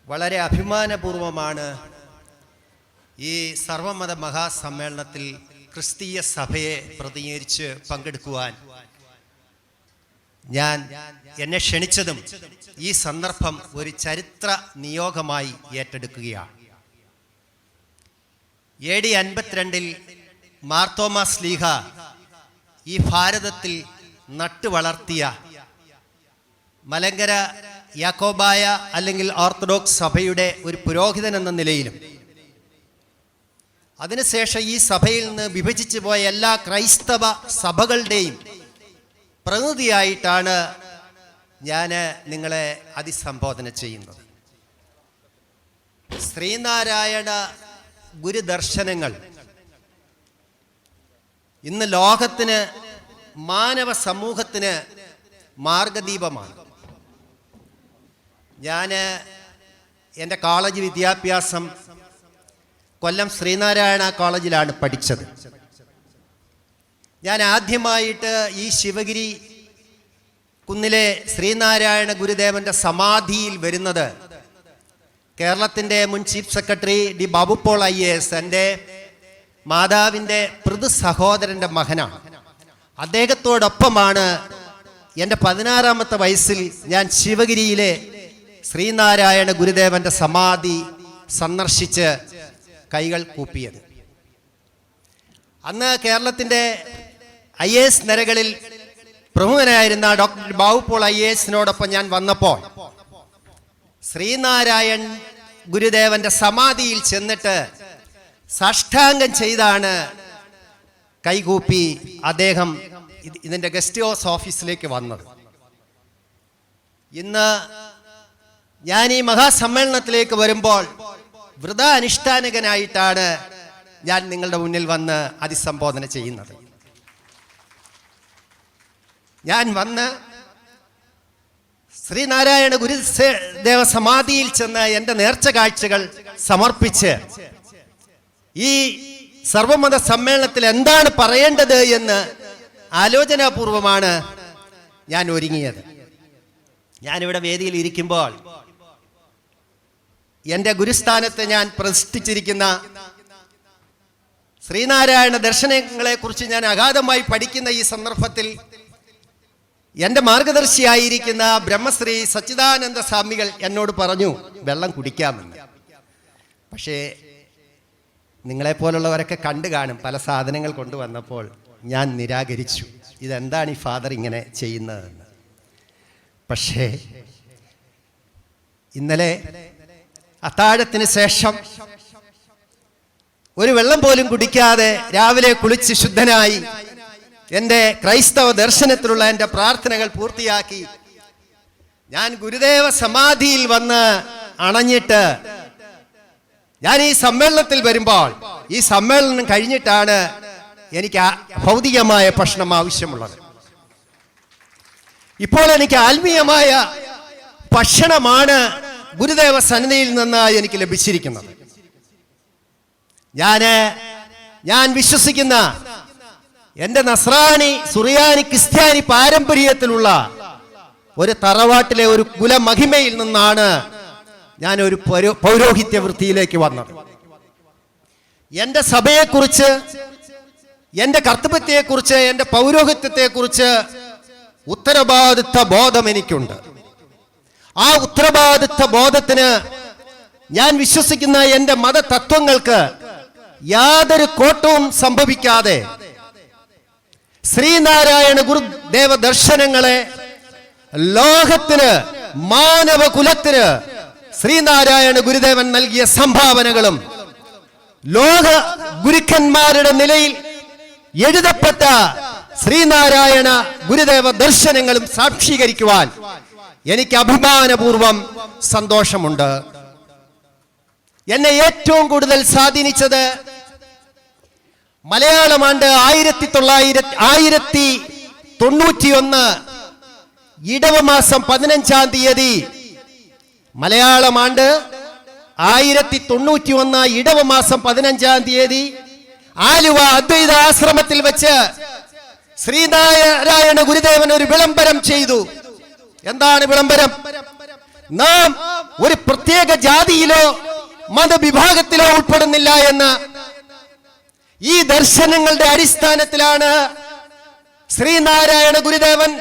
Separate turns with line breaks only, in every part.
വളരെ അഭിമാനപൂർവമാണ് ഈ സർവമത മഹാസമ്മേളനത്തിൽ ക്രിസ്തീയ സഭയെ പ്രതിനിധീകരിച്ച് പങ്കെടുക്കുവാൻ എന്നെ ക്ഷണിച്ചതും ഈ സന്ദർഭം ഒരു ചരിത്ര നിയോഗമായി ഏറ്റെടുക്കുകയാണ്. AD 52 മാർത്തോമാ ശ്ലീഹ ഈ ഭാരതത്തിൽ നട്ടുവളർത്തിയ മലങ്കര യാക്കോബായ അല്ലെങ്കിൽ ഓർത്തഡോക്സ് സഭയുടെ ഒരു പുരോഹിതൻ എന്ന നിലയിലും അതിനുശേഷം ഈ സഭയിൽ നിന്ന് വിഭജിച്ചു പോയ എല്ലാ ക്രൈസ്തവ സഭകളുടെയും പ്രതിനിധിയായിട്ടാണ് ഞാൻ നിങ്ങളെ അഭിസംബോധന ചെയ്യുന്നത്. ശ്രീനാരായണ ഗുരുദർശനങ്ങൾ ഇന്ന് ലോകത്തിന്, മാനവ സമൂഹത്തിന് മാർഗദീപമാണ്. ഞാൻ എൻ്റെ കോളേജ് വിദ്യാഭ്യാസം കൊല്ലം ശ്രീനാരായണ കോളേജിലാണ് പഠിച്ചത്. ഞാൻ ആദ്യമായിട്ട് ഈ ശിവഗിരി കുന്നിലെ ശ്രീനാരായണ ഗുരുദേവൻ്റെ സമാധിയിൽ വരുന്നത് കേരളത്തിൻ്റെ മുൻ chief secretary D Babu Paul IAS, എൻ്റെ മാതാവിൻ്റെ പൃഥു സഹോദരൻ്റെ മകനാണ്. അദ്ദേഹത്തോടൊപ്പമാണ് എൻ്റെ 16ാമത്തെ വയസ്സിൽ ഞാൻ ശിവഗിരിയിലെ ശ്രീനാരായണ ഗുരുദേവൻ്റെ സമാധി സന്ദർശിച്ച് കൈകൾ കൂപ്പിയത്. അന്ന് കേരളത്തിൻ്റെ IAS നിരകളിൽ പ്രമുഖനായിരുന്ന ഡോക്ടർ ബാബുപോൾ IASനോടൊപ്പം ഞാൻ വന്നപ്പോൾ ശ്രീനാരായൺ ഗുരുദേവന്റെ സമാധിയിൽ ചെന്നിട്ട് സാഷ്ടാംഗം ചെയ്താണ് കൈകൂപ്പി അദ്ദേഹം ഇതിൻ്റെ ഗസ്റ്റ് ഹൗസ് ഓഫീസിലേക്ക് വന്നത്. ഇന്ന് ഞാൻ ഈ മഹാസമ്മേളനത്തിലേക്ക് വരുമ്പോൾ വ്രതാനുഷ്ഠാനകനായിട്ടാണ് ഞാൻ നിങ്ങളുടെ മുന്നിൽ വന്ന് അഭിസംബോധന ചെയ്യുന്നത്. ഞാൻ വന്ന് ശ്രീനാരായണ ഗുരുദേവ സമാധിയിൽ ചെന്ന് എൻ്റെ നേർച്ച കാഴ്ചകൾ സമർപ്പിച്ച് ഈ സർവമത സമ്മേളനത്തിൽ എന്താണ് പറയേണ്ടത് എന്ന് ആലോചനാപൂർവമാണ് ഞാൻ ഒരുങ്ങിയത്. ഞാനിവിടെ വേദിയിൽ ഇരിക്കുമ്പോൾ എൻ്റെ ഗുരുസ്ഥാനത്ത് ഞാൻ പ്രതിഷ്ഠിച്ചിരിക്കുന്ന ശ്രീനാരായണ ദർശനങ്ങളെ കുറിച്ച് ഞാൻ അഗാധമായി പഠിക്കുന്ന ഈ സന്ദർഭത്തിൽ എൻ്റെ മാർഗദർശിയായിരിക്കുന്ന ബ്രഹ്മശ്രീ സച്ചിദാനന്ദ സ്വാമികൾ എന്നോട് പറഞ്ഞു വെള്ളം കുടിക്കാമെന്ന്. പക്ഷേ നിങ്ങളെപ്പോലുള്ളവരൊക്കെ കണ്ടു കാണും, പല സാധനങ്ങൾ കൊണ്ടുവന്നപ്പോൾ ഞാൻ നിരാകരിച്ചു. ഇതെന്താണ് ഈ ഫാദർ ഇങ്ങനെ ചെയ്യുന്നതെന്ന്. പക്ഷേ ഇന്നലെ അത്താഴത്തിന് ശേഷം ഒരു വെള്ളം പോലും കുടിക്കാതെ രാവിലെ കുളിച്ച് ശുദ്ധനായി എൻ്റെ ക്രൈസ്തവ ദർശനത്തിലുള്ള എൻ്റെ പ്രാർത്ഥനകൾ പൂർത്തിയാക്കി ഞാൻ ഗുരുദേവ സമാധിയിൽ വന്ന് അണഞ്ഞിട്ട് ഞാൻ ഈ സമ്മേളനത്തിൽ വരുമ്പോൾ, ഈ സമ്മേളനം കഴിഞ്ഞിട്ടാണ് എനിക്ക് ഭൗതികമായ ഭക്ഷണം ആവശ്യമുള്ളത്. ഇപ്പോൾ എനിക്ക് ആത്മീയമായ ഭക്ഷണമാണ് ഗുരുദേവ സന്നിധിയിൽ നിന്ന് എനിക്ക് ലഭിച്ചിരിക്കുന്നത്. ഞാൻ വിശ്വസിക്കുന്ന എൻ്റെ നസ്രാനി സുറിയാനി ക്രിസ്ത്യാനി പാരമ്പര്യത്തിലുള്ള ഒരു തറവാട്ടിലെ ഒരു കുലമഹിമയിൽ നിന്നാണ് ഞാൻ ഒരു പൗരോഹിത്യ വൃത്തിയിലേക്ക് വന്നത്. എൻ്റെ സഭയെക്കുറിച്ച്, എൻ്റെ കർത്തവ്യത്തെക്കുറിച്ച്, എൻ്റെ പൗരോഹിത്യത്തെക്കുറിച്ച് ഉത്തരവാദിത്വ ബോധം എനിക്കുണ്ട്. ആ ഉത്തരവാദിത്വ ബോധത്തിന് ഞാൻ വിശ്വസിക്കുന്ന എൻ്റെ മതതത്വങ്ങൾക്ക് യാതൊരു കോട്ടവും സംഭവിക്കാതെ ശ്രീനാരായണ ഗുരുദേവ ദർശനങ്ങളെ ലോകത്തിന്, മാനവകുലത്തിന് ശ്രീനാരായണ ഗുരുദേവൻ നൽകിയ സംഭാവനകളും ലോക ഗുരുക്കന്മാരുടെ നിലയിൽ എഴുതപ്പെട്ട ശ്രീനാരായണ ഗുരുദേവ ദർശനങ്ങളും സാക്ഷീകരിക്കുവാൻ എനിക്ക് അഭിമാനപൂർവം സന്തോഷമുണ്ട്. എന്നെ ഏറ്റവും കൂടുതൽ സ്വാധീനിച്ചത് മലയാളം ആണ്ട് 1991 ഇടവമാസം 15-ാം തീയതി, മലയാളം ആണ്ട് 1991 ഇടവമാസം 15-ാം തീയതി ആലുവ അദ്വൈത ആശ്രമത്തിൽ വെച്ച് ശ്രീനാരായണ ഗുരുദേവൻ ഒരു വിളംബരം ചെയ്തു. എന്താണ് വിളംബരം? നാം ഒരു പ്രത്യേക ജാതിയിലോ മതവിഭാഗത്തിലോ ഉൾപ്പെടുന്നില്ല എന്ന് ഈ ദർശനങ്ങളുടെ അടിസ്ഥാനത്തിലാണ് ശ്രീനാരായണ ഗുരുദേവൻ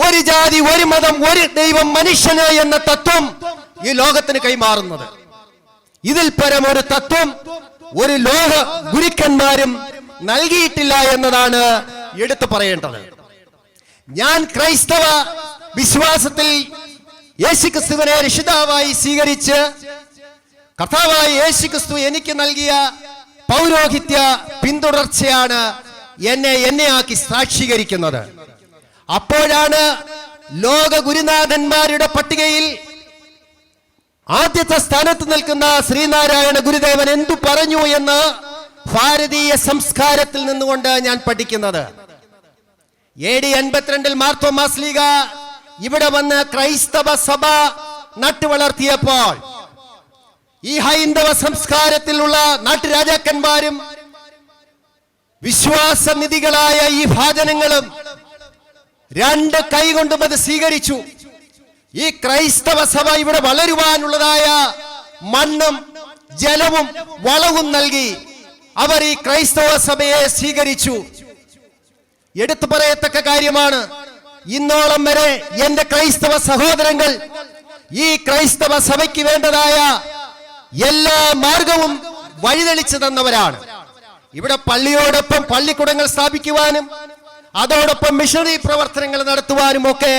ഒരു ജാതി, ഒരു മതം, ഒരു ദൈവം, മനുഷ്യന് എന്ന തത്വം ഈ ലോകത്തിന് കൈമാറുന്നത്. ഇതിൽ പരം ഒരു തത്വം ഒരു ലോക ഗുരുക്കന്മാരും നൽകിയിട്ടില്ല എന്നതാണ് എടുത്തു പറയേണ്ടത്. ഞാൻ ക്രൈസ്തവ വിശ്വാസത്തിൽ യേശുക്രിസ്തുവിനെ രക്ഷിതാവായി സ്വീകരിച്ച് കർത്താവായ യേശുക്രിസ്തു എനിക്ക് നൽകിയ പൗരോഹിത്യ പിന്തുടർച്ചയാണ് എന്നെ ആക്കി സാക്ഷീകരിക്കുന്നത്. അപ്പോഴാണ് ലോക ഗുരുനാഥന്മാരുടെ പട്ടികയിൽ ആദ്യത്തെ സ്ഥാനത്ത് നിൽക്കുന്ന ശ്രീനാരായണ ഗുരുദേവൻ എന്തു പറഞ്ഞു എന്ന് ഭാരതീയ സംസ്കാരത്തിൽ നിന്നുകൊണ്ട് ഞാൻ പഠിക്കുന്നത്. AD 52 മാർത്തോമാ ശ്ലീഹ ഇവിടെ വന്ന് ക്രൈസ്തവ സഭ നട്ടുവളർത്തിയപ്പോൾ ഈ ഹൈന്ദവ സംസ്കാരത്തിലുള്ള നാട്ടുരാജാക്കന്മാരും വിശ്വാസനിധികളായ ഈ ഭാജനങ്ങളും രണ്ട് കൈകൊണ്ടും അത് സ്വീകരിച്ചു. ഈ ക്രൈസ്തവ സഭ ഇവിടെ വളരുവാനുള്ളതായ മണ്ണും ജലവും വളവും നൽകി അവർ ഈ ക്രൈസ്തവ സഭയെ സ്വീകരിച്ചു. എടുത്തു പറയത്തക്ക കാര്യമാണ്, ഇന്നോളം വരെ എന്റെ ക്രൈസ്തവ സഹോദരങ്ങൾ ഈ ക്രൈസ്തവ സഭയ്ക്ക് വേണ്ടതായ എല്ലാ മാർഗവും വഴിതെളിച്ചു തന്നവരാണ്. ഇവിടെ പള്ളിയോടൊപ്പം പള്ളിക്കുടങ്ങൾ സ്ഥാപിക്കുവാനും അതോടൊപ്പം മിഷണറി പ്രവർത്തനങ്ങൾ നടത്തുവാനും ഒക്കെ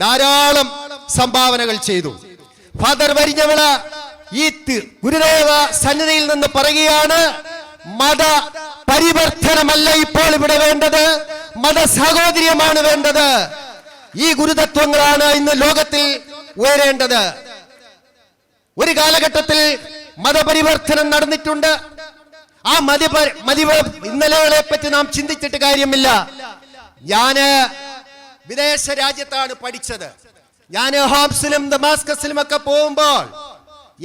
ധാരാളം സംഭാവനകൾ ചെയ്തു. ഫാദർ വരിഞ്ഞവിള ഈ ഗുരുദേവ സന്നിധിയിൽ നിന്ന് പറയുകയാണ്, മത പരിവർത്തനമല്ല ഇപ്പോൾ ഇവിടെ വേണ്ടത്, മത സാഹോദര്യമാണ് വേണ്ടത്. ഈ ഗുരുതത്വങ്ങളാണ് ഇന്ന് ലോകത്തിൽ ഉയരേണ്ടത്. ഒരു കാലഘട്ടത്തിൽ മതപരിവർത്തനം നടന്നിട്ടുണ്ട്. ആ ഇന്നലകളെ പറ്റി നാം ചിന്തിച്ചിട്ട് കാര്യമില്ല. ഞാന് വിദേശ രാജ്യത്താണ് പഠിച്ചത്. ഞാൻ ഹോംസിലും ദമാസ്കസിലും ഒക്കെ പോകുമ്പോൾ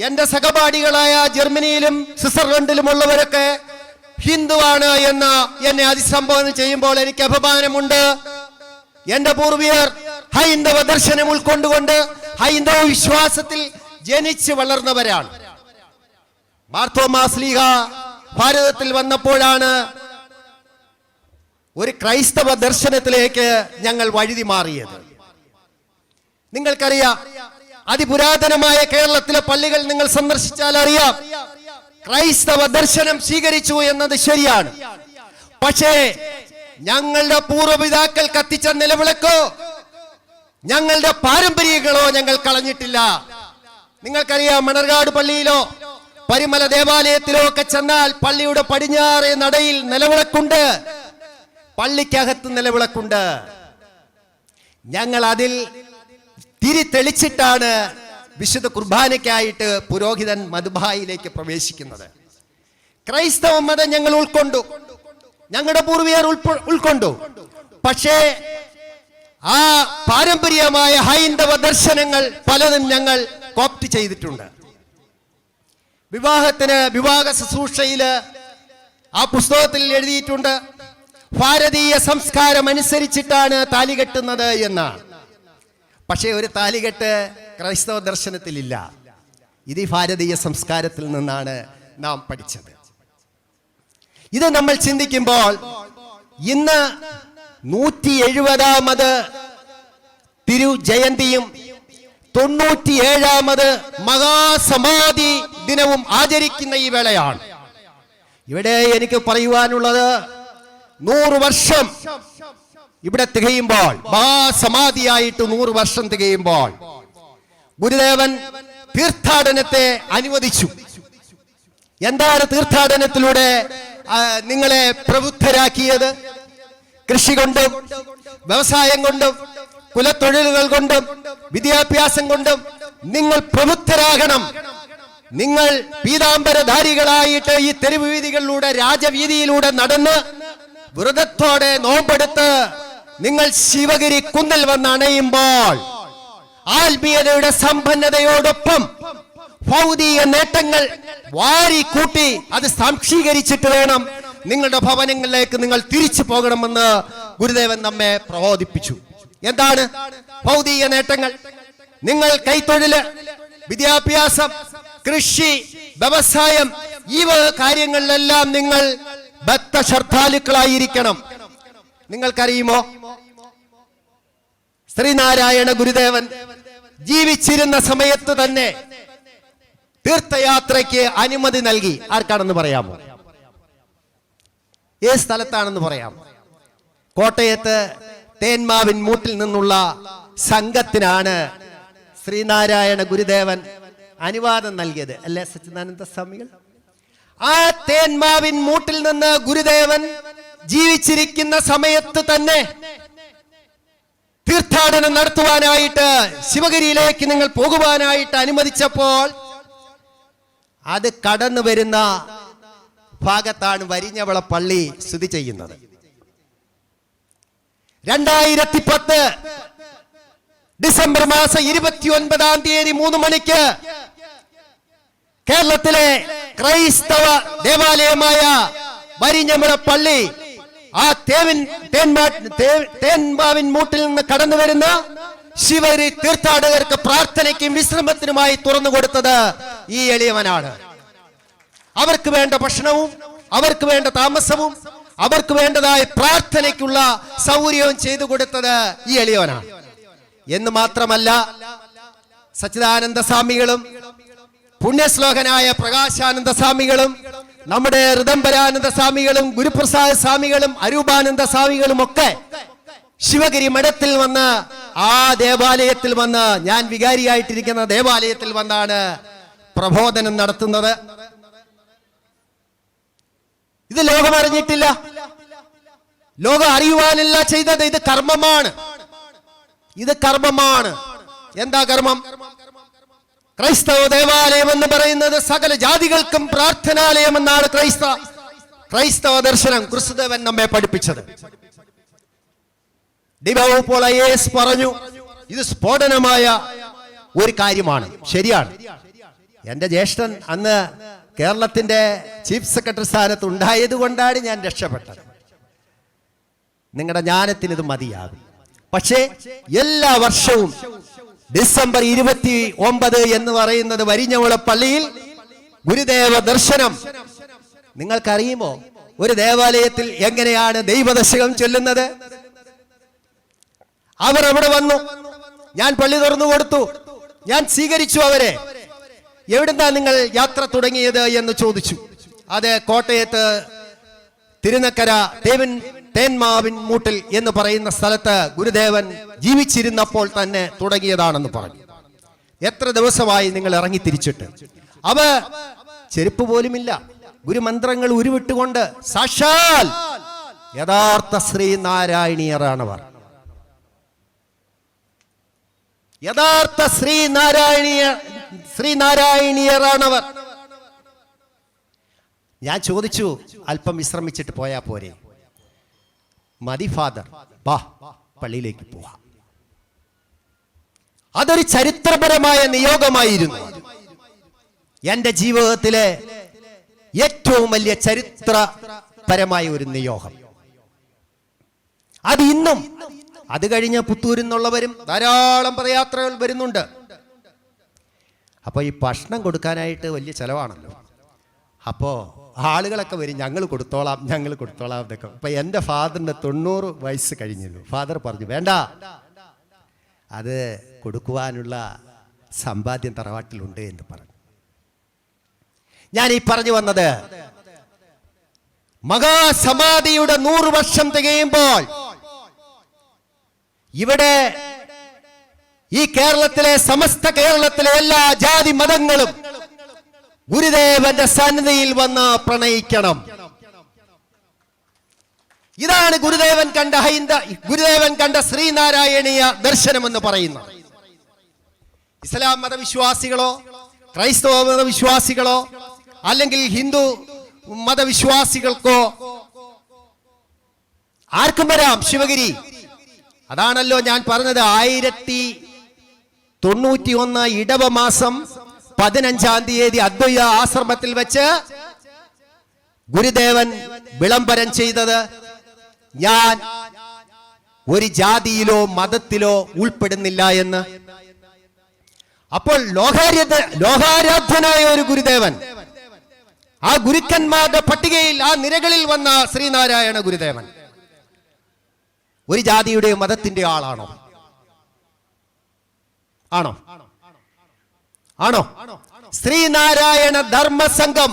എന്റെ സഹപാഠികളായ ജർമ്മനിയിലും സ്വിറ്റ്സർലൻഡിലും ഉള്ളവരൊക്കെ ഹിന്ദുവാണ് എന്ന് എന്നെ അഭിസംബോധന ചെയ്യുമ്പോൾ എനിക്ക് അഭിമാനമുണ്ട്. എന്റെ പൂർവികർ ഹൈന്ദവ ദർശനം ഉൾക്കൊണ്ടുകൊണ്ട് ഹൈന്ദവ വിശ്വാസത്തിൽ ജനിച്ചു വളർന്നവരാണ്. മാർത്തോമാ ശ്ലീഹ ഭാരതത്തിൽ വന്നപ്പോഴാണ് ഒരു ക്രൈസ്തവ ദർശനത്തിലേക്ക് ഞങ്ങൾ വഴുതി മാറിയത്. നിങ്ങൾക്കറിയാം, അതിപുരാതനമായ കേരളത്തിലെ പള്ളികൾ നിങ്ങൾ സന്ദർശിച്ചാൽ അറിയാം, ക്രൈസ്തവ ദർശനം സ്വീകരിച്ചു എന്നത് ശരിയാണ്. പക്ഷേ ഞങ്ങളുടെ പൂർവ്വപിതാക്കൾ കത്തിച്ച നിലവിളക്കോ ഞങ്ങളുടെ പാരമ്പര്യങ്ങളോ ഞങ്ങൾ കളഞ്ഞിട്ടില്ല. നിങ്ങൾക്കറിയാം, മണർകാട് പള്ളിയിലോ പരിമല ദേവാലയത്തിലോ ഒക്കെ ചെന്നാൽ പള്ളിയുടെ പടിഞ്ഞാറേ നടയിൽ നിലവിളക്കുണ്ട്, പള്ളിക്കകത്ത് നിലവിളക്കുണ്ട്. ഞങ്ങൾ അതിൽ തിരിതെളിച്ചിട്ടാണ് വിശുദ്ധ കുർബാനയ്ക്കായിട്ട് പുരോഹിതൻ മധുബായിലേക്ക് പ്രവേശിക്കുന്നത്. ക്രൈസ്തവ മതം ഞങ്ങൾ ഉൾക്കൊണ്ടു, ഞങ്ങളുടെ പൂർവികർ ഉൾക്കൊണ്ടു. പക്ഷേ ആ പാരമ്പര്യമായ ഹൈന്ദവ ദർശനങ്ങൾ പലതും ഞങ്ങൾ കോപ്റ്റ് ചെയ്തിട്ടുണ്ട്. വിവാഹ ശുശ്രൂഷയില് ആ പുസ്തകത്തിൽ എഴുതിയിട്ടുണ്ട്, ഭാരതീയ സംസ്കാരം അനുസരിച്ചിട്ടാണ് താലി കെട്ടുന്നത് എന്ന്. പക്ഷേ ഒരു താലികെട്ട് ക്രൈസ്തവ ദർശനത്തിലില്ല. ഇത് ഭാരതീയ സംസ്കാരത്തിൽ നിന്നാണ് നാം പഠിച്ചത്. ഇത് നമ്മൾ ചിന്തിക്കുമ്പോൾ ഇന്ന് 170ാമത് തിരുജയന്തിയും 97ാമത് മഹാസമാധി ദിനവും ആചരിക്കുന്ന ഈ വേളയാണ്. ഇവിടെ എനിക്ക് പറയുവാനുള്ളത്, 100 വർഷം ഇവിടെ തികയുമ്പോൾ, മഹാസമാധിയായിട്ട് 100 വർഷം തികയുമ്പോൾ ഗുരുദേവൻ തീർത്ഥാടനത്തെ അനുവദിച്ചു. എന്താണ് തീർത്ഥാടനത്തിലൂടെ നിങ്ങളെ പ്രബുദ്ധരാക്കിയത്? കൃഷി കൊണ്ടും വ്യവസായം കൊണ്ടും കുലത്തൊഴിലുകൾ കൊണ്ടും വിദ്യാഭ്യാസം കൊണ്ടും നിങ്ങൾ പ്രബുദ്ധരാകണം. നിങ്ങൾ പീതാംബരധാരികളായിട്ട് ഈ തെരുവ് വീതികളിലൂടെ, രാജവീതിയിലൂടെ നടന്ന് വ്രതത്തോടെ നോമ്പെടുത്ത് നിങ്ങൾ ശിവഗിരി കുന്നിൽ വന്ന് അണയുമ്പോൾ ആത്മീയതയുടെ സമ്പന്നതയോടൊപ്പം ഭൗതിക നേട്ടങ്ങൾ വാരിക്കൂട്ടി അത് സാംശീകരിച്ചിട്ട് വേണം നിങ്ങളുടെ ഭവനങ്ങളിലേക്ക് നിങ്ങൾ തിരിച്ചു പോകണമെന്ന് ഗുരുദേവൻ നമ്മെ പ്രബോധിപ്പിച്ചു. എന്താണ് ഭൗതിക നേട്ടങ്ങൾ? നിങ്ങൾ കൈത്തൊഴില്, വിദ്യാഭ്യാസം, കൃഷി, വ്യവസായം, ഈ കാര്യങ്ങളിലെല്ലാം നിങ്ങൾ ബദ്ധശ്രദ്ധാലുക്കളായിരിക്കണം. നിങ്ങൾക്കറിയുമോ, ശ്രീനാരായണ ഗുരുദേവൻ ജീവിച്ചിരുന്ന സമയത്ത് തന്നെ തീർത്ഥയാത്രയ്ക്ക് അനുമതി നൽകി. ആർക്കാണെന്ന് പറയാമോ? ഏത് സ്ഥലത്താണെന്ന് പറയാമോ? കോട്ടയത്ത് തേന്മാവിൻ മൂട്ടിൽ നിന്നുള്ള സംഘത്തിനാണ് ശ്രീനാരായണ ഗുരുദേവൻ അനുവാദം നൽകിയത്, അല്ലേ സച്ചിദാനന്ദ സ്വാമികൾ? ആ തേന്മാവിൻ മൂട്ടിൽ നിന്ന് ഗുരുദേവൻ ജീവിച്ചിരിക്കുന്ന സമയത്ത് തന്നെ തീർത്ഥാടനം നടത്തുവാനായിട്ട്, ശിവഗിരിയിലേക്ക് നിങ്ങൾ പോകുവാനായിട്ട് അനുവദിച്ചപ്പോൾ അത് കടന്നു വരുന്ന ഭാഗത്താണ് വരിഞ്ഞവള പള്ളി സ്ഥിതി ചെയ്യുന്നത്. 2010 ഡിസംബർ മാസം 29-ാം തീയതി 3 മണിക്ക് കേരളത്തിലെ ക്രൈസ്തവ ദേവാലയമായ വരിഞ്ഞവള പള്ളി ആ തേന്മാവിൻ മൂട്ടിൽ നിന്ന് കടന്നു വരുന്ന ശിവഗിരി തീർത്ഥാടകർക്ക് പ്രാർത്ഥനയ്ക്കും വിശ്രമത്തിനുമായി തുറന്നു കൊടുത്തത് ഈ എളിയവനാണ്. അവർക്ക് വേണ്ട ഭക്ഷണവും, അവർക്ക് വേണ്ട താമസവും, അവർക്ക് വേണ്ടതായ പ്രാർത്ഥനയ്ക്കുള്ള സൗകര്യവും ചെയ്തു കൊടുത്തത് ഈ എളിയവനാണ്. എന്ന് മാത്രമല്ല, സച്ചിദാനന്ദ സ്വാമികളും പുണ്യശ്ലോകനായ പ്രകാശാനന്ദ സ്വാമികളും നമ്മുടെ ഋദംബരാനന്ദ സ്വാമികളും ഗുരുപ്രസാദ് സ്വാമികളും അരൂപാനന്ദ സ്വാമികളും ഒക്കെ ശിവഗിരി മഠത്തിൽ വന്ന് ആ ദേവാലയത്തിൽ വന്ന്, ഞാൻ വികാരിയായിട്ടിരിക്കുന്ന ദേവാലയത്തിൽ വന്നാണ് പ്രബോധനം നടത്തുന്നത്. ഇത് ലോകം അറിഞ്ഞിട്ടില്ല, ലോകം അറിയുവാനല്ല ചെയ്തത്. ഇത് കർമ്മമാണ്, ഇത് കർമ്മമാണ്. എന്താ കർമ്മം? ക്രൈസ്തവ ദേവാലയം എന്ന് പറയുന്നത് സകല ജാതികൾക്കും പ്രാർത്ഥനാലയം എന്നാണ് ക്രൈസ്തവ ദർശനം ക്രിസ്തുദേവൻ നമ്മെ പഠിപ്പിച്ചത്. ഡിബോപ്പോൾ IAS പറഞ്ഞു, ഇത് സ്ഫോടനമായ ഒരു കാര്യമാണ്. ശരിയാണ്. എന്റെ ജ്യേഷ്ഠൻ അന്ന് കേരളത്തിന്റെ ചീഫ് സെക്രട്ടറി സ്ഥാനത്ത് ഉണ്ടായത് കൊണ്ടാണ് ഞാൻ രക്ഷപ്പെട്ടത്. നിങ്ങളുടെ ജ്ഞാനത്തിന് ഇത് മതിയാകും. പക്ഷേ എല്ലാ വർഷവും ഡിസംബർ 29 എന്ന് പറയുന്നത് വരിഞ്ഞവള പള്ളിയിൽ ഗുരുദേവ ദർശനം. നിങ്ങൾക്കറിയുമോ ഒരു ദേവാലയത്തിൽ എങ്ങനെയാണ് ദൈവദശകം ചൊല്ലുന്നത്? അവർ അവിടെ വന്നു, ഞാൻ പള്ളി തുറന്നു കൊടുത്തു, ഞാൻ സ്വീകരിച്ചു അവരെ. എവിടുന്നാ നിങ്ങൾ യാത്ര തുടങ്ങിയത് എന്ന് ചോദിച്ചു. അത് കോട്ടയത്ത് തിരുനക്കര തേന്മാവിൻ മൂട്ടിൽ എന്ന് പറയുന്ന സ്ഥലത്ത് ഗുരുദേവൻ ജീവിച്ചിരുന്നപ്പോൾ തന്നെ തുടങ്ങിയതാണെന്ന് പറഞ്ഞു. എത്ര ദിവസമായി നിങ്ങൾ ഇറങ്ങി തിരിച്ചിട്ട്? അവ ചെരുപ്പ് പോലുമില്ല, ഗുരുമന്ത്രങ്ങൾ ഉരുവിട്ടുകൊണ്ട് സാക്ഷാൽ യഥാർത്ഥ ശ്രീനാരായണീയരാണവർ. യഥാർത്ഥ ശ്രീനാരായണീയരാണവർ. ഞാൻ ചോദിച്ചു, അല്പം വിശ്രമിച്ചിട്ട് പോയാ പോരെ? മതി ഫാദർ, വാ പള്ളിയിലേക്ക് പോവാ. അതൊരു ചരിത്രപരമായ നിയോഗമായിരുന്നു. എന്റെ ജീവിതത്തിലെ ഏറ്റവും വലിയ ചരിത്രപരമായ ഒരു നിയോഗം. അത് ഇന്നും, അത് കഴിഞ്ഞ് പുത്തൂരിൽ നിന്നുള്ളവരും ധാരാളം പദയാത്രകൾ വരുന്നുണ്ട്. അപ്പൊ ഈ ഭക്ഷണം കൊടുക്കാനായിട്ട് വലിയ ചെലവാണല്ലോ. അപ്പോ ആളുകളൊക്കെ വരും, ഞങ്ങൾ കൊടുത്തോളാം എന്നൊക്കെ. അപ്പൊ എൻ്റെ ഫാദറിന് 90 വയസ്സ് കഴിഞ്ഞുള്ളൂ. ഫാദർ പറഞ്ഞു, വേണ്ട, അത് കൊടുക്കുവാനുള്ള സമ്പാദ്യം തറവാട്ടിലുണ്ട് എന്ന് പറഞ്ഞു. ഞാൻ ഈ പറഞ്ഞു വന്നത്, മഹാസമാധിയുടെ 100 വർഷം തികയുമ്പോൾ ഇവിടെ ഈ കേരളത്തിലെ സമസ്ത കേരളത്തിലെ എല്ലാ ജാതി മതങ്ങളും ഗുരുദേവന്റെ സന്നിധിയിൽ വന്ന് പ്രണയിക്കണം. ഇതാണ് ഗുരുദേവൻ കണ്ട ശ്രീനാരായണീയ ദർശനം എന്ന് പറയുന്നത്. ഇസ്ലാം മതവിശ്വാസികളോ ക്രൈസ്തവ മതവിശ്വാസികളോ അല്ലെങ്കിൽ ഹിന്ദു മതവിശ്വാസികൾക്കോ ആർക്കും വരാം ശിവഗിരി. അതാണല്ലോ ഞാൻ പറഞ്ഞത്, 1091 ഇടവ മാസം 15-ാം തീയതി അദ്വൈത ആശ്രമത്തിൽ വെച്ച് ഗുരുദേവൻ വിളംബരം ചെയ്തത്, ഞാൻ ഒരു ജാതിയിലോ മതത്തിലോ ഉൾപ്പെടുന്നില്ല എന്ന്. അപ്പോൾ ലോകാരാധ്യനായ ഒരു ഗുരുദേവൻ, ആ ഗുരുക്കന്മാരുടെ പട്ടികയിൽ ആ നിരകളിൽ വന്ന ശ്രീനാരായണ ഗുരുദേവൻ ഒരു ജാതിയുടെ മതത്തിന്റെ ആളാണോ? ആണോ? ആണോ? ശ്രീനാരായണ ധർമ്മസംഘം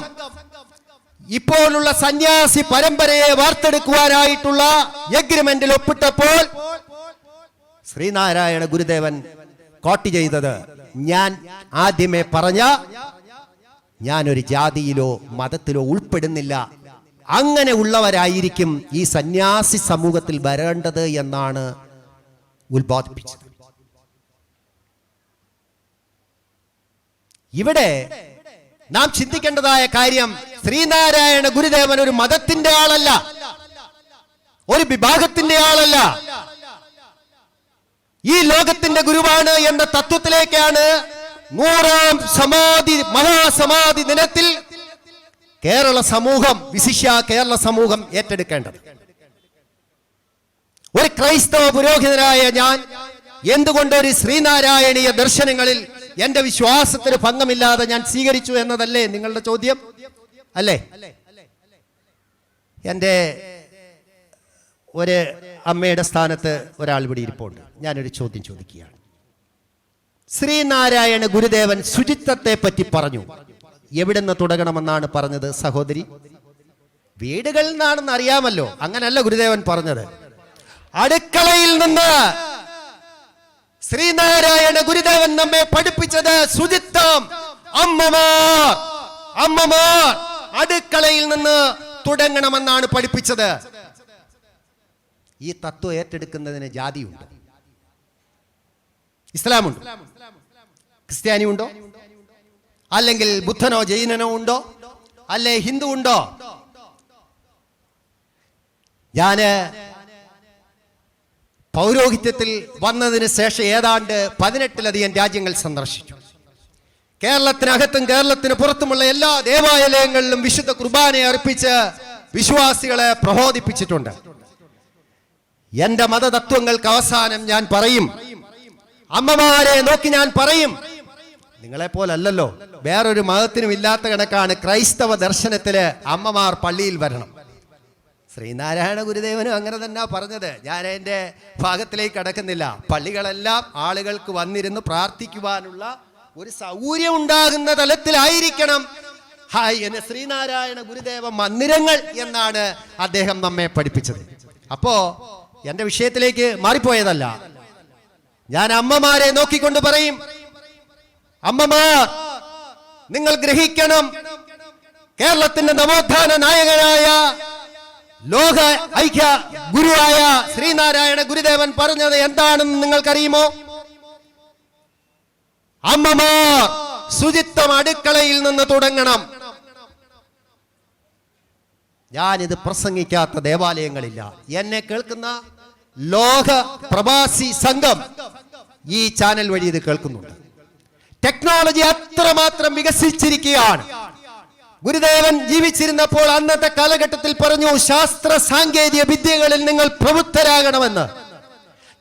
ഇപ്പോഴുള്ള സന്യാസി പരമ്പരയെ വാർത്തെടുക്കുവാനായിട്ടുള്ള എഗ്രിമെന്റിൽ ഒപ്പിട്ടപ്പോൾ ശ്രീനാരായണ ഗുരുദേവൻ കോട്ട് ചെയ്തത്, ഞാൻ ആദ്യമേ പറഞ്ഞ ഞാനൊരു ജാതിയിലോ മതത്തിലോ ഉൾപ്പെടുന്നില്ല, അങ്ങനെ ഉള്ളവരായിരിക്കും ഈ സന്യാസി സമൂഹത്തിൽ വരേണ്ടത് എന്നാണ് ഉത്ബോധിപ്പിച്ചത്. ഇവിടെ നാം ചിന്തിക്കേണ്ടതായ കാര്യം, ശ്രീനാരായണ ഗുരുദേവൻ ഒരു മതത്തിന്റെ ആളല്ല, ഒരു വിഭാഗത്തിന്റെ ആളല്ല, ഈ ലോകത്തിന്റെ ഗുരുവാണ് എന്ന തത്വത്തിലേക്കാണ് 100ാം മഹാസമാധി ദിനത്തിൽ കേരള സമൂഹം, വിശിഷ്യ കേരള സമൂഹം ഏറ്റെടുക്കേണ്ടത്. ഒരു ക്രൈസ്തവ പുരോഹിതനായ ഞാൻ എന്തുകൊണ്ട് ഒരു ശ്രീനാരായണീയ ദർശനങ്ങളിൽ എന്റെ വിശ്വാസത്തിന് ഭംഗമില്ലാതെ ഞാൻ സ്വീകരിച്ചു എന്നതല്ലേ നിങ്ങളുടെ ചോദ്യം? അല്ലേ? എൻ്റെ ഒരു അമ്മയുടെ സ്ഥാനത്ത് ഒരാൾ ഇവിടെ ഇരിപ്പുണ്ട്. ഞാനൊരു ചോദ്യം ചോദിക്കുകയാണ്. ശ്രീനാരായണ ഗുരുദേവൻ ശുചിത്വത്തെ പറ്റി പറഞ്ഞു. എവിടെ നിന്ന് തുടങ്ങണമെന്നാണ് പറഞ്ഞത് സഹോദരി? വീടുകളിൽ നിന്നാണെന്ന് അറിയാമല്ലോ. അങ്ങനല്ല ഗുരുദേവൻ പറഞ്ഞത്, അടുക്കളയിൽ നിന്ന്. ശ്രീനാരായണ ഗുരുദേവൻ നമ്മെ പഠിപ്പിച്ചത് ശുചിത്വം. അമ്മമാർ അടുക്കളയിൽ നിന്ന് തുടങ്ങണമെന്നാണ് പഠിപ്പിച്ചത്. ഈ തത്വം ഏറ്റെടുക്കുന്നതിന് ജാതിയുണ്ട്, ഇസ്ലാമുണ്ട്, ക്രിസ്ത്യാനി ഉണ്ടോ, അല്ലെങ്കിൽ ബുദ്ധനോ ജൈനനോ ഉണ്ടോ, അല്ലെ ഹിന്ദു ഉണ്ടോ? ഞാന് പൗരോഹിത്യത്തിൽ വന്നതിന് ശേഷം ഏതാണ്ട് 18ലധികം രാജ്യങ്ങൾ സന്ദർശിച്ചു. കേരളത്തിനകത്തും കേരളത്തിന് പുറത്തുമുള്ള എല്ലാ ദേവാലയങ്ങളിലും വിശുദ്ധ കുർബാനയെ അർപ്പിച്ച് വിശ്വാസികളെ പ്രബോധിപ്പിച്ചിട്ടുണ്ട്. എന്റെ മതതത്വങ്ങൾക്ക് അവസാനം ഞാൻ പറയും, അമ്മമാരെ നോക്കി ഞാൻ പറയും, നിങ്ങളെ പോലല്ലോ, വേറൊരു മതത്തിനും ഇല്ലാത്ത കണക്കാണ് ക്രൈസ്തവ ദർശനത്തില് അമ്മമാർ പള്ളിയിൽ വരണം. ശ്രീനാരായണ ഗുരുദേവനും അങ്ങനെ തന്നെ പറഞ്ഞത്. ഞാൻ എൻ്റെ ഭാഗത്തിലേക്ക് കടക്കുന്നില്ല. പള്ളികളെല്ലാം ആളുകൾക്ക് വന്നിരുന്ന് പ്രാർത്ഥിക്കുവാനുള്ള ഒരു സൗകര്യം ഉണ്ടാകുന്ന തലത്തിലായിരിക്കണം ശ്രീനാരായണ ഗുരുദേവ മന്ദിരങ്ങൾ എന്നാണ് അദ്ദേഹം നമ്മെ പഠിപ്പിച്ചത്. അപ്പോ എൻ്റെ വിഷയത്തിലേക്ക് മാറിപ്പോയതല്ല. ഞാൻ അമ്മമാരെ നോക്കിക്കൊണ്ട് പറയും, അമ്മമാർ നിങ്ങൾ ഗ്രഹിക്കണം, കേരളത്തിന്റെ നവോത്ഥാന നായകനായ ലോക ഐക്യ ഗുരുവായ ശ്രീനാരായണ ഗുരുദേവൻ പറഞ്ഞത് എന്താണെന്ന് നിങ്ങൾക്കറിയുമോ? അമ്മമാർ ശുചിത്വം അടുക്കളയിൽ നിന്ന് തുടങ്ങണം. ഞാനിത് പ്രസംഗിക്കാത്ത ദേവാലയങ്ങളില്ല. എന്നെ കേൾക്കുന്ന ലോക പ്രവാസി സംഘം ഈ ചാനൽ വഴി ഇത് കേൾക്കുന്നുണ്ട്. ടെക്നോളജി അത്രമാത്രം വികസിച്ചിരിക്കുകയാണ്. ഗുരുദേവൻ ജീവിച്ചിരുന്നപ്പോൾ അന്നത്തെ കാലഘട്ടത്തിൽ പറഞ്ഞു, ശാസ്ത്ര സാങ്കേതിക വിദ്യകളിൽ നിങ്ങൾ പ്രബുദ്ധരാകണമെന്ന്.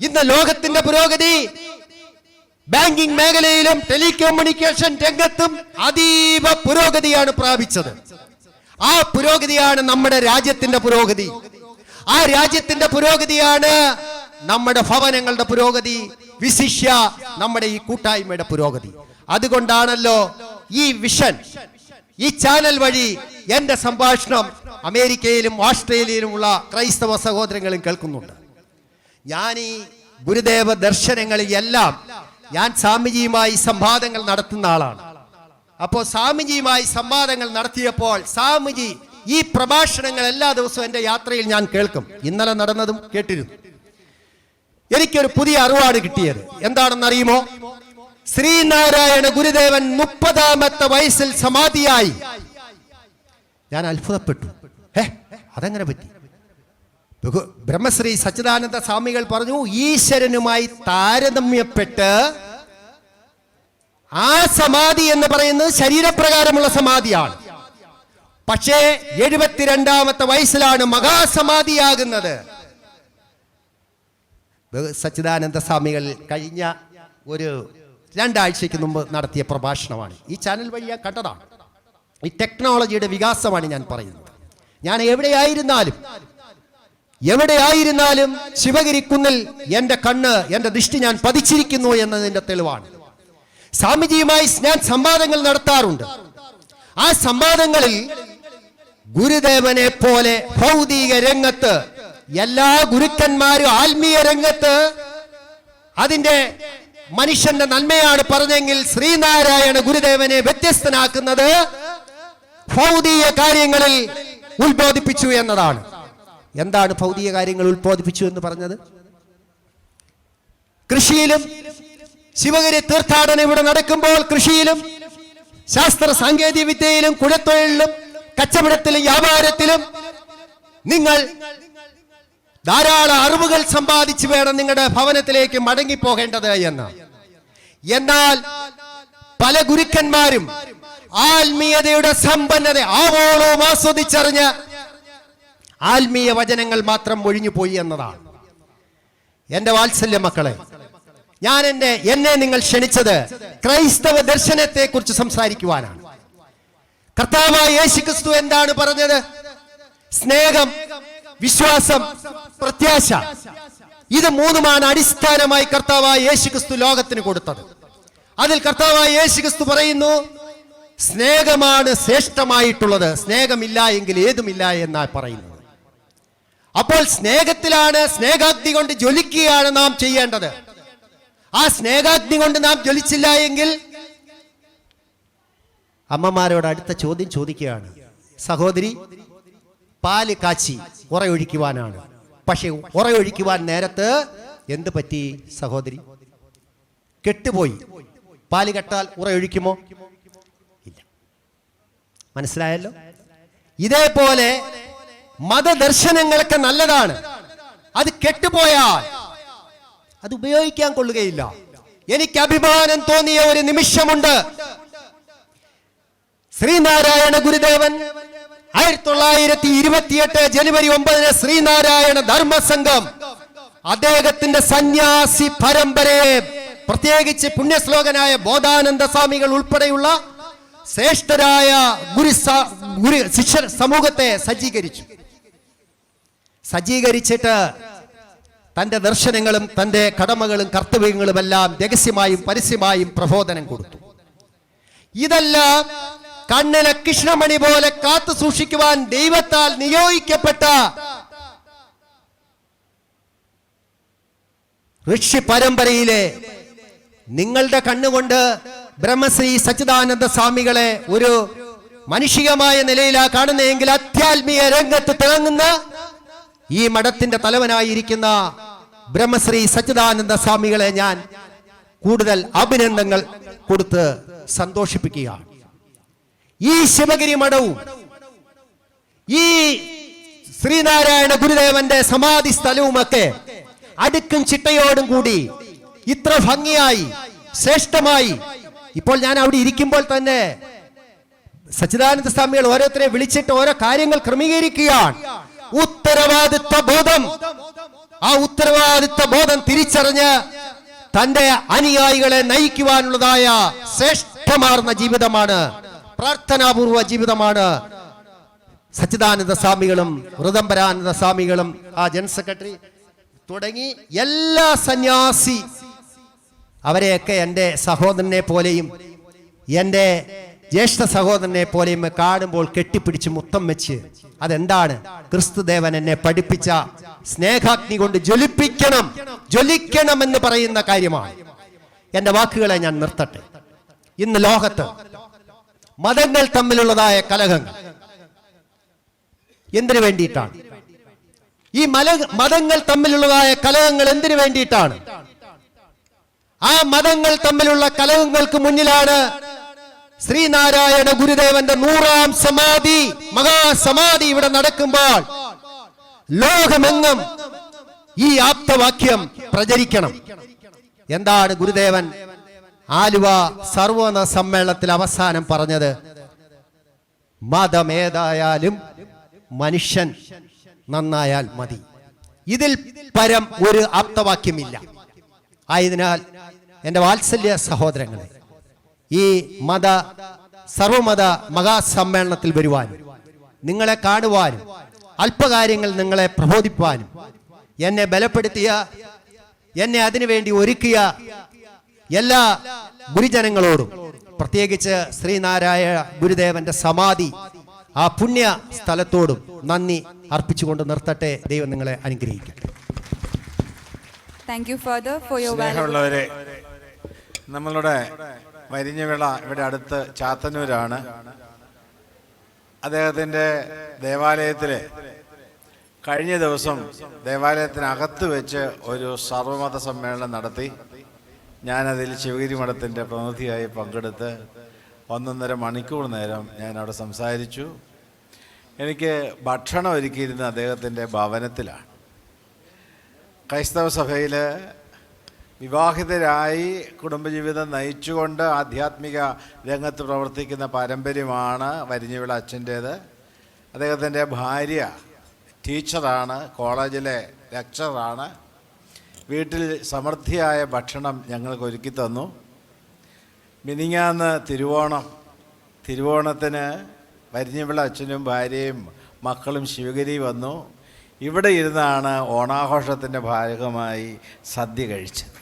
ഇന്ന് ലോകത്തിന്റെ പുരോഗതി ബാങ്കിംഗ് മേഖലയിലും ടെലികമ്മ്യൂണിക്കേഷൻ രംഗത്തും അതീവ പുരോഗതിയാണ് പ്രാപിച്ചത്. ആ പുരോഗതിയാണ് നമ്മുടെ രാജ്യത്തിന്റെ പുരോഗതി. ആ രാജ്യത്തിന്റെ പുരോഗതിയാണ് നമ്മുടെ ഭവനങ്ങളുടെ പുരോഗതി, വിശിഷ്യ നമ്മുടെ ഈ കൂട്ടായ്മയുടെ പുരോഗതി. അതുകൊണ്ടാണല്ലോ ഈ വിഷൻ, ഈ ചാനൽ വഴി എന്റെ സംഭാഷണം അമേരിക്കയിലും ഓസ്ട്രേലിയയിലുമുള്ള ക്രൈസ്തവ സഹോദരങ്ങളും കേൾക്കുന്നുണ്ട്. ഞാൻ ഈ ഗുരുദേവ ദർശനങ്ങളിൽ എല്ലാം ഞാൻ സ്വാമിജിയുമായി സംവാദങ്ങൾ നടത്തുന്ന ആളാണ്. അപ്പോൾ സ്വാമിജിയുമായി സംവാദങ്ങൾ നടത്തിയപ്പോൾ സ്വാമിജി ഈ പ്രഭാഷണങ്ങൾ എല്ലാ ദിവസവും എൻ്റെ യാത്രയിൽ ഞാൻ കേൾക്കും. ഇന്നലെ നടന്നതും കേട്ടിരുന്നു. എനിക്കൊരു പുതിയ അറിവാണ് കിട്ടിയത്. എന്താണെന്നറിയുമോ? ശ്രീനാരായണ ഗുരുദേവൻ 30ാമത്തെ വയസ്സിൽ സമാധിയായി. ഞാൻ അത്ഭുതപ്പെട്ടു. അതെങ്ങനെ പറ്റി? ബ്രഹ്മശ്രീ സച്ചിദാനന്ദ സ്വാമികൾ പറഞ്ഞു, ഈശ്വരനുമായി താരതമ്യപ്പെട്ട് ആ സമാധി എന്ന് പറയുന്നത് ശരീരപ്രകാരമുള്ള സമാധിയാണ്. പക്ഷേ 72ാമത്തെ വയസ്സിലാണ് മഹാസമാധിയാകുന്നത്. സച്ചിദാനന്ദ സ്വാമികൾ കഴിഞ്ഞ ഒരു രണ്ടാഴ്ചയ്ക്ക് മുമ്പ് നടത്തിയ പ്രഭാഷണമാണ്. ഈ ചാനൽ വഴി ഞാൻ കണ്ടതാണ്. ഈ ടെക്നോളജിയുടെ വികാസമാണ് ഞാൻ പറയുന്നത്. ഞാൻ എവിടെയായിരുന്നാലും ശിവഗിരി കുന്നിൽ എൻ്റെ കണ്ണ്, എൻ്റെ ദൃഷ്ടി ഞാൻ പതിച്ചിരിക്കുന്നു എന്നതിൻ്റെ തെളിവാണ്. സ്വാമിജിയുമായി ഞാൻ സംവാദങ്ങൾ നടത്താറുണ്ട്. ആ സംവാദങ്ങളിൽ ഗുരുദേവനെ പോലെ ഭൗതിക രംഗത്ത് എല്ലാ ഗുരുക്കന്മാരും ആത്മീയ രംഗത്ത് അതിന്റെ മനുഷ്യന്റെ നന്മയാണ് പറഞ്ഞെങ്കിൽ ശ്രീനാരായണ ഗുരുദേവനെ വ്യത്യസ്തനാക്കുന്നത് ഭൗതിക കാര്യങ്ങളിൽ ഉത്ബോധിപ്പിച്ചു എന്നതാണ്. എന്താണ് ഭൗതിക കാര്യങ്ങൾ ഉത്ബോധിപ്പിച്ചു എന്ന് പറഞ്ഞത്? കൃഷിയിലും ശിവഗിരി തീർത്ഥാടനം ഇവിടെ നടക്കുമ്പോൾ കൃഷിയിലും ശാസ്ത്ര സാങ്കേതിക വിദ്യയിലും കുഴത്തൊഴിലിലും കച്ചവടത്തിലും വ്യാപാരത്തിലും നിങ്ങൾ ധാരാളം അറിവുകൾ സമ്പാദിച്ചു വേണം നിങ്ങളുടെ ഭവനത്തിലേക്ക് മടങ്ങിപ്പോകേണ്ടത് എന്ന്. എന്നാൽ പല ഗുരുക്കന്മാരും ആത്മീയതയുടെ സമ്പന്നത ആവോളവും ആസ്വദിച്ചറിഞ്ഞ് ആത്മീയ വചനങ്ങൾ മാത്രം ഒഴിഞ്ഞു പോയി എന്നതാണ്. എന്റെ വാത്സല്യ മക്കളെ, എന്നെ നിങ്ങൾ ക്ഷണിച്ചത് ക്രൈസ്തവ ദർശനത്തെ കുറിച്ച് സംസാരിക്കുവാനാണ്. കർത്താവായ യേശുക്രിസ്തു എന്താണ് പറഞ്ഞത്? സ്നേഹം, വിശ്വാസം, പ്രത്യാശ, ഇത് മൂന്നുമാണ് അടിസ്ഥാനമായി കർത്താവായ യേശുക്രിസ്തു ലോകത്തിന് കൊടുത്തത്. അതിൽ കർത്താവായ യേശുക്രിസ്തു പറയുന്നു, സ്നേഹമാണ് ശ്രേഷ്ഠമായിട്ടുള്ളത്, സ്നേഹമില്ല എങ്കിൽ ഏതുമില്ല എന്നാണ് പറയുന്നത്. അപ്പോൾ സ്നേഹത്തിലാണ്, സ്നേഹാഗ്നി കൊണ്ട് ജ്വലിക്കുകയാണ് നാം ചെയ്യേണ്ടത്. ആ സ്നേഹാഗ്നി കൊണ്ട് നാം ജ്വലിച്ചില്ല എങ്കിൽ, അമ്മമാരോട് അടുത്ത ചോദ്യം ചോദിക്കുകയാണ്. സഹോദരി, പാല് കാച്ചി ഉറയൊഴിക്കുവാനാണ്. പക്ഷെ ഉറയൊഴിക്കുവാൻ നേരത്ത് എന്ത് പറ്റി സഹോദരി? കെട്ടുപോയി. പാല് കെട്ടാൽ ഉറയൊഴിക്കുമോ? ഇല്ല. മനസ്സിലായല്ലോ? ഇതേപോലെ മതദർശനങ്ങളൊക്കെ നല്ലതാണ്. അത് കെട്ടുപോയാൽ അത് ഉപയോഗിക്കാൻ കൊള്ളുകയില്ല. എനിക്ക് അഭിമാനം തോന്നിയ ഒരു നിമിഷമുണ്ട്. ശ്രീനാരായണ ഗുരുദേവൻ 1928 ജനുവരി 9 ശ്രീനാരായണ ധർമ്മസംഘം അദ്ദേഹത്തിന്റെ സന്യാസി പരമ്പരയെ, പ്രത്യേകിച്ച് പുണ്യശ്ലോകനായ ബോധാനന്ദ സ്വാമികൾ ഉൾപ്പെടെയുള്ള ശ്രേഷ്ഠരായ ഗുരു ശിഷ്യ സമൂഹത്തെ സജ്ജീകരിച്ചിട്ട് തന്റെ ദർശനങ്ങളും തന്റെ കടമകളും കർത്തവ്യങ്ങളും എല്ലാം രഹസ്യമായും പരസ്യമായും പ്രബോധനം കൊടുത്തു. ഇതെല്ലാം കണ്ണിലെ കൃഷ്ണമണി പോലെ കാത്തു സൂക്ഷിക്കുവാൻ ദൈവത്താൽ നിയോഗിക്കപ്പെട്ട ഋഷി പരമ്പരയിലെ നിങ്ങളുടെ കണ്ണുകൊണ്ട് ബ്രഹ്മശ്രീ സച്ചിദാനന്ദ സ്വാമികളെ ഒരു മാനുഷികമായ നിലയിലാ കാണുന്നതെങ്കിൽ ആധ്യാത്മിക രംഗത്ത് തിളങ്ങുന്ന ഈ മഠത്തിന്റെ തലവനായിരിക്കുന്ന ബ്രഹ്മശ്രീ സച്ചിദാനന്ദ സ്വാമികളെ ഞാൻ കൂടുതൽ അഭിനന്ദനങ്ങൾ കൊടുത്ത് സന്തോഷിപ്പിക്കുകയാണ്. ഈ ശിവഗിരി മഠവും ഈ ശ്രീനാരായണ ഗുരുദേവന്റെ സമാധി സ്ഥലവുമൊക്കെ അടുക്കും ചിട്ടയോടും കൂടി ഇത്ര ഭംഗിയായി ശ്രേഷ്ഠമായി, ഇപ്പോൾ ഞാൻ അവിടെ ഇരിക്കുമ്പോൾ തന്നെ സച്ചിദാനന്ദ സ്വാമികൾ ഓരോരുത്തരെ വിളിച്ചിട്ട് ഓരോ കാര്യങ്ങൾ ക്രമീകരിക്കുകയാണ്. ഉത്തരവാദിത്വ ബോധം, ആ ഉത്തരവാദിത്വ ബോധം തിരിച്ചറിഞ്ഞ് തന്റെ അനുയായികളെ നയിക്കുവാനുള്ളതായ ശ്രേഷ്ഠമാർന്ന ജീവിതമാണ്, പ്രാർത്ഥനാപൂർവ ജീവിതമാണ് സച്ചിദാനന്ദ സ്വാമികളും ഋതംബരാനന്ദ സ്വാമികളും ആ ജനറൽ സെക്രട്ടറി തുടങ്ങി എല്ലാ സന്യാസി അവരെയൊക്കെ എൻ്റെ സഹോദരനെ പോലെയും എൻ്റെ ജ്യേഷ്ഠ സഹോദരനെ പോലെയും കാണുമ്പോൾ കെട്ടിപ്പിടിച്ച് മുത്തം വെച്ച്, അതെന്താണ്? ക്രിസ്തുദേവൻ എന്നെ പഠിപ്പിച്ച സ്നേഹാഗ്നി കൊണ്ട് ജ്വലിക്കണം എന്ന് പറയുന്ന കാര്യമാണ്. എൻ്റെ വാക്കുകളെ ഞാൻ നിർത്തട്ടെ. ഇന്ന് ലോകത്ത് മതങ്ങൾ തമ്മിലുള്ളതായ കലഹങ്ങൾ എന്തിനു വേണ്ടിയിട്ടാണ്? ഈ മതങ്ങൾ തമ്മിലുള്ളതായ കലഹങ്ങൾ എന്തിനു വേണ്ടിയിട്ടാണ്? ആ മതങ്ങൾ തമ്മിലുള്ള കലഹങ്ങൾക്ക് മുന്നിലാണ് ശ്രീനാരായണ ഗുരുദേവന്റെ 100ാം സമാധി, മഹാസമാധി ഇവിടെ നടക്കുമ്പോൾ ലോകമെങ്ങും ഈ ആപ്തവാക്യം പ്രചരിക്കണം. എന്താണ് ഗുരുദേവൻ ആലുവ സർവ്വമത സമ്മേളനത്തിൽ അവസാനം പറഞ്ഞത്? മതമേതായാലും മനുഷ്യൻ നന്നായാൽ മതി. ഇതിൽ പരം ഒരു ആപ്തവാക്യമില്ല. ആയതിനാൽ എൻ്റെ വാത്സല്യ സഹോദരങ്ങളെ, ഈ സർവമത മഹാസമ്മേളനത്തിൽ വരുവാനും നിങ്ങളെ കാണുവാനും അല്പകാര്യങ്ങൾ നിങ്ങളെ പ്രബോധിപ്പാനും എന്നെ ബലപ്പെടുത്തിയ, എന്നെ അതിനുവേണ്ടി ഒരുക്കിയ എല്ലാ ഗുരുജനങ്ങളോടും, പ്രത്യേകിച്ച് ശ്രീനാരായണ ഗുരുദേവന്റെ സമാധി ആ പുണ്യ സ്ഥലത്തോടും നന്ദി അർപ്പിച്ചുകൊണ്ട് നിർത്തട്ടെ. ദൈവം നിങ്ങളെ അനുഗ്രഹിക്കട്ടെ.
സ്നേഹമുള്ളവരെ, നമ്മളുടെ വരിഞ്ഞവിള ഇവിടെ അടുത്ത് ചാത്തന്നൂരാണ്. അദ്ദേഹത്തിൻ്റെ ദേവാലയത്തിൽ കഴിഞ്ഞ ദിവസം ദേവാലയത്തിനകത്ത് വെച്ച് ഒരു സർവമത സമ്മേളനം നടത്തി. ഞാനതിൽ ശിവഗിരി മഠത്തിൻ്റെ പ്രതിനിധിയായി പങ്കെടുത്ത് 1.5 മണിക്കൂർ നേരം ഞാൻ അവിടെ സംസാരിച്ചു. എനിക്ക് ഭക്ഷണം ഒരുക്കിയിരുന്ന അദ്ദേഹത്തിൻ്റെ ഭവനത്തിലാണ്. ക്രൈസ്തവ സഭയിൽ വിവാഹിതരായി കുടുംബജീവിതം നയിച്ചുകൊണ്ട് ആധ്യാത്മിക രംഗത്ത് പ്രവർത്തിക്കുന്ന പാരമ്പര്യമാണ് വരിഞ്ഞവിള അച്ഛൻ്റേത്. അദ്ദേഹത്തിൻ്റെ ഭാര്യ ടീച്ചറാണ്, കോളേജിലെ ലെക്ചറാണ്. വീട്ടിൽ സമൃദ്ധിയായ ഭക്ഷണം ഞങ്ങൾക്ക് ഒരുക്കി തന്നു. മിനിങ്ങാന്ന് തിരുവോണത്തിന് വരിഞ്ഞവിള അച്ഛനും ഭാര്യയും മക്കളും ശിവഗിരി വന്നു. ഇവിടെ ഇരുന്നാണ് ഓണാഘോഷത്തിൻ്റെ ഭാഗമായി സദ്യ കഴിച്ചത്.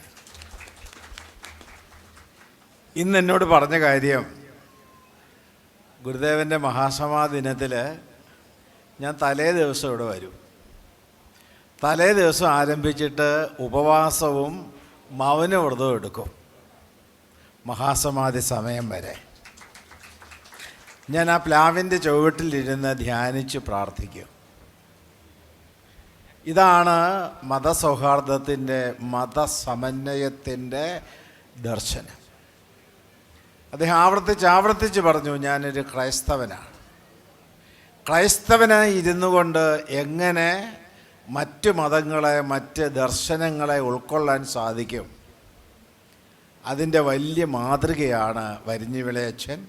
ഇന്ന് എന്നോട് പറഞ്ഞ കാര്യം, ഗുരുദേവൻ്റെ മഹാസമാധി ദിനത്തിൽ ഞാൻ തലേ ദിവസം ഇവിടെ വരും. തലേ ദിവസം ആരംഭിച്ചിട്ട് ഉപവാസവും മൗനവ്രതവും എടുക്കും മഹാസമാധി സമയം വരെ. ഞാൻ ആ പ്ലാവിൻ്റെ ചുവട്ടിലിരുന്ന് ധ്യാനിച്ച് പ്രാർത്ഥിക്കും. ഇതാണ് മതസൗഹാർദ്ദത്തിൻ്റെ, മതസമന്വയത്തിൻ്റെ ദർശനം. അദ്ദേഹം ആവർത്തിച്ച് പറഞ്ഞു, ഞാനൊരു ക്രൈസ്തവനാണ്. ക്രൈസ്തവനായി ഇരുന്നു കൊണ്ട് എങ്ങനെ മറ്റ് മതങ്ങളെ, മറ്റ് ദർശനങ്ങളെ ഉൾക്കൊള്ളാൻ സാധിക്കും? അതിൻ്റെ വലിയ മാതൃകയാണ് വരിഞ്ഞിവിളയച്ചൻ.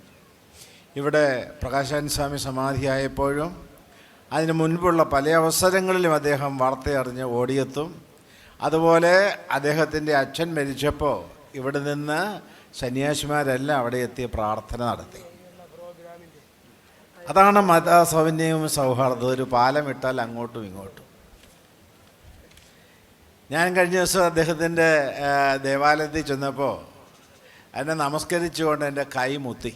ഇവിടെ പ്രകാശാനന്ദ സ്വാമി സമാധിയായപ്പോഴും അതിന് മുൻപുള്ള പല അവസരങ്ങളിലും അദ്ദേഹം വാർത്തയറിഞ്ഞ് ഓടിയെത്തും. അതുപോലെ അദ്ദേഹത്തിൻ്റെ അച്ഛൻ മരിച്ചപ്പോൾ ഇവിടെ നിന്ന് സന്യാസിമാരെല്ലാം അവിടെ എത്തി പ്രാർത്ഥന നടത്തി. അതാണ് മതസമന്വയവും സൗഹാർദ്ദവും. ഒരു പാലമിട്ടാൽ അങ്ങോട്ടും ഇങ്ങോട്ടും. ഞാൻ കഴിഞ്ഞ ദിവസം അദ്ദേഹത്തിൻ്റെ ദേവാലയത്തിൽ ചെന്നപ്പോൾ എന്നെ നമസ്കരിച്ചുകൊണ്ട് എൻ്റെ കൈ മുത്തി.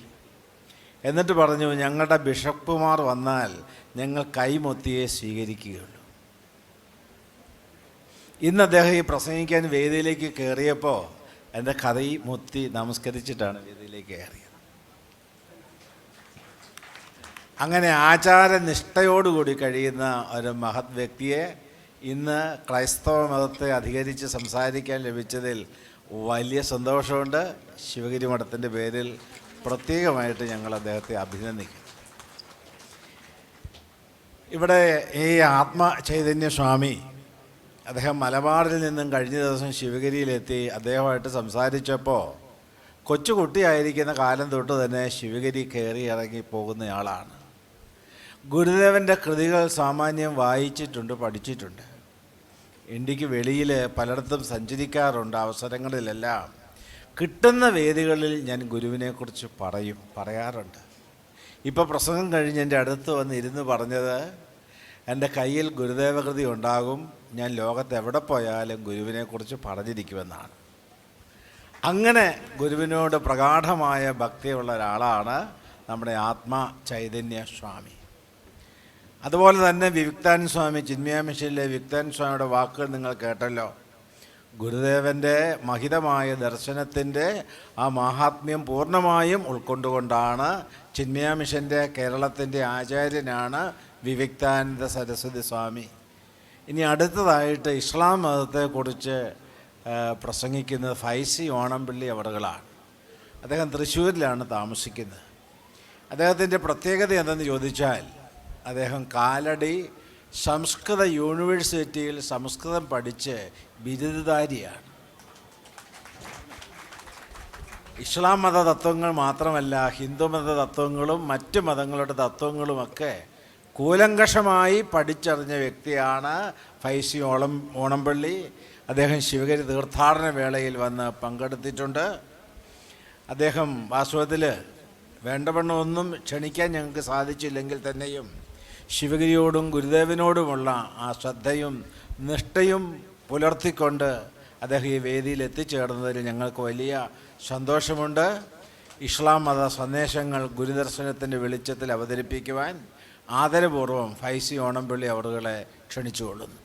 എന്നിട്ട് പറഞ്ഞു, ഞങ്ങളുടെ ബിഷപ്പുമാർ വന്നാൽ ഞങ്ങൾ കൈമുത്തിയെ സ്വീകരിക്കുകയുള്ളൂ. ഇന്ന് അദ്ദേഹം ഈ പ്രസംഗിക്കാൻ വേദിയിലേക്ക് കയറിയപ്പോൾ എൻ്റെ കൈ മുത്തി നമസ്കരിച്ചിട്ടാണ് വേദിയിലേക്ക് കയറിയത്. അങ്ങനെ ആചാരനിഷ്ഠയോടുകൂടി കഴിയുന്ന ഒരു മഹത് വ്യക്തിയെ ഇന്ന് ക്രൈസ്തവ മതത്തെ അധികരിച്ച് സംസാരിക്കാൻ ലഭിച്ചതിൽ വലിയ സന്തോഷമുണ്ട്. ശിവഗിരി മഠത്തിൻ്റെ പേരിൽ പ്രത്യേകമായിട്ട് ഞങ്ങൾ അദ്ദേഹത്തെ അഭിനന്ദിക്കും. ഇവിടെ ഈ ആത്മചൈതന്യ സ്വാമി, അദ്ദേഹം മലബാറിൽ നിന്നും കഴിഞ്ഞ ദിവസം ശിവഗിരിയിലെത്തി. അദ്ദേഹമായിട്ട് സംസാരിച്ചപ്പോൾ കൊച്ചുകുട്ടിയായിരിക്കുന്ന കാലം തൊട്ട് തന്നെ ശിവഗിരി കയറി ഇറങ്ങി പോകുന്നയാളാണ്. ഗുരുദേവൻ്റെ കൃതികൾ സാമാന്യം വായിച്ചിട്ടുണ്ട്, പഠിച്ചിട്ടുണ്ട്. ഇന്ത്യക്ക് വെളിയിൽ പലയിടത്തും സഞ്ചരിക്കാറുണ്ട്. അവസരങ്ങളിലെല്ലാം കിട്ടുന്ന വേദികളിൽ ഞാൻ ഗുരുവിനെക്കുറിച്ച് പറയാറുണ്ട്. ഇപ്പോൾ പ്രസംഗം കഴിഞ്ഞ് എൻ്റെ അടുത്ത് വന്ന് ഇരുന്ന് പറഞ്ഞത്, എൻ്റെ കയ്യിൽ ഗുരുദേവകൃതി ഉണ്ടാകും, ഞാൻ ലോകത്ത് എവിടെ പോയാലും ഗുരുവിനെക്കുറിച്ച് പറഞ്ഞിരിക്കുമെന്നാണ്. അങ്ങനെ ഗുരുവിനോട് പ്രഗാഢമായ ഭക്തിയുള്ള ഒരാളാണ് നമ്മുടെ ചൈതന്യ സ്വാമി. അതുപോലെ തന്നെ വിവിക്താനന്ദ സ്വാമി, ചിന്മയ മിഷനിലെ വിവിക്താനന്ദ സ്വാമിയുടെ വാക്കുകൾ നിങ്ങൾ കേട്ടല്ലോ. ഗുരുദേവൻ്റെ മഹിതമായ ദർശനത്തിൻ്റെ ആ മഹാത്മ്യം പൂർണ്ണമായും ഉൾക്കൊണ്ടുകൊണ്ടാണ് ചിന്മയ മിഷൻ്റെ കേരളത്തിൻ്റെ ആചാര്യനാണ് വിവിക്താനന്ദ സരസ്വതി സ്വാമി. ഇനി അടുത്തതായിട്ട് ഇസ്ലാം മതത്തെക്കുറിച്ച് പ്രസംഗിക്കുന്നത് ഫൈസി ഓണംപള്ളി അവറുകളാണ്. അദ്ദേഹം തൃശ്ശൂരിലാണ് താമസിക്കുന്നത്. അദ്ദേഹത്തിൻ്റെ പ്രത്യേകത എന്തെന്ന് ചോദിച്ചാൽ, അദ്ദേഹം കാലടി സംസ്കൃത യൂണിവേഴ്സിറ്റിയിൽ സംസ്കൃതം പഠിച്ച് ബിരുദധാരിയാണ്. ഇസ്ലാം മത തത്വങ്ങൾ മാത്രമല്ല, ഹിന്ദുമത തത്വങ്ങളും മറ്റ് മതങ്ങളുടെ തത്വങ്ങളുമൊക്കെ കൂലങ്കഷമായി പഠിച്ചറിഞ്ഞ വ്യക്തിയാണ് ഫൈസി ഓണംപള്ളി. അദ്ദേഹം ശിവഗിരി തീർത്ഥാടന വേളയിൽ വന്ന് പങ്കെടുത്തിട്ടുണ്ട്. അദ്ദേഹം വാസ്തവത്തിൽ വേണ്ടവണ്ണം ഒന്നും ക്ഷണിക്കാൻ ഞങ്ങൾക്ക് സാധിച്ചില്ലെങ്കിൽ തന്നെയും ശിവഗിരിയോടും ഗുരുദേവനോടുമുള്ള ആ ശ്രദ്ധയും നിഷ്ഠയും പുലർത്തിക്കൊണ്ട് അദ്ദേഹം ഈ വേദിയിൽ എത്തിച്ചേർന്നതിൽ ഞങ്ങൾക്ക് വലിയ സന്തോഷമുണ്ട്. ഇസ്ലാം മത സന്ദേശങ്ങൾ ഗുരുദർശനത്തിൻ്റെ വെളിച്ചത്തിൽ അവതരിപ്പിക്കുവാൻ ആദരപൂർവ്വം ഫൈസി ഓണംപള്ളി അവറുകളെ ക്ഷണിച്ചുകൊള്ളുന്നു.